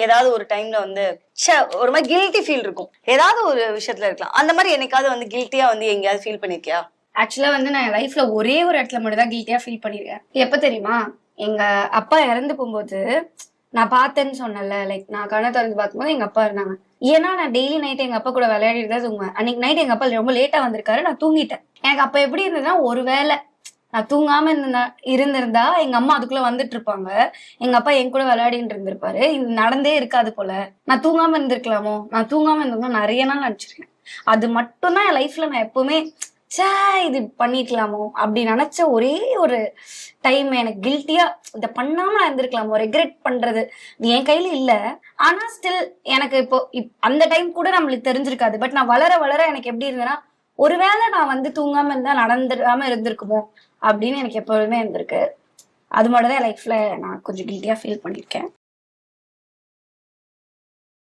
ஏதாவது ஒரு டைம்ல வந்து ஒரு மாதிரி கில்ட்டி ஃபீல் இருக்கும், ஏதாவது ஒரு விஷயத்துல இருக்கலாம். அந்த மாதிரி என்னைக்காவது வந்து கில்ட்டியா வந்து எங்கேயாவது ஃபீல் பண்ணிருக்கியா? ஆக்சுவலா வந்து நான் லைஃப்ல ஒரே ஒரு இடத்துல மட்டும் தான் கில்ட்டியா ஃபீல் பண்ணிருக்கேன். எப்ப தெரியுமா? எங்க அப்பா இறந்து போகும்போது நான் பார்த்தேன்னு சொன்னேன்ல, லைக் நான் கண்ணை திறந்து பார்க்கும்போது எங்க அப்பா இருந்தாங்க. ஏன்னா நான் டெய்லி நைட் எங்க அப்பா கூட விளையாடிட்டு தான் தூங்குவேன். அன்னைக்கு நைட் எங்க அப்பா ரொம்ப லேட்டா வந்திருக்காரு, நான் தூங்கிட்டேன். எனக்கு அப்ப எப்படி இருந்ததுன்னா, ஒருவேளை நான் தூங்காம இருந்திருந்தா எங்க அம்மா அதுக்குள்ள வந்துட்டு இருப்பாங்க, எங்க அப்பா என் கூட விளையாடிட்டு இருந்திருப்பாரு, இது நடந்தே இருக்காது போல, நான் தூங்காம இருந்திருக்கலாமோ, நான் தூங்காம இருந்திருந்தா நிறைய நாள் நினைச்சிருக்கேன். அது மட்டும்தான் என் லைஃப்ல நான் எப்பவுமே இது பண்ணிக்கலாமோ அப்படி நினைச்ச ஒரே ஒரு டைம். எனக்கு கில்ட்டியா இதை பண்ணாம நான் இருந்திருக்கலாமோ, ரெக்ரெட் பண்றது என் கையில இல்ல. ஆனா ஸ்டில் எனக்கு இப்போ அந்த டைம் கூட நம்மளுக்கு தெரிஞ்சிருக்காது. பட் நான் வளர வளர எனக்கு எப்படி இருந்ததுன்னா, ஒருவேளை நான் வந்து தூங்காம இருந்தா நடந்துடாம இருந்திருக்குமோ அப்படின்னு எனக்கு எப்பொழுதுமே இருந்திருக்கு. அது மட்டும் தான் லைஃப்ல நான் கொஞ்சம் கில்ட்டியா ஃபீல் பண்ணிருக்கேன்.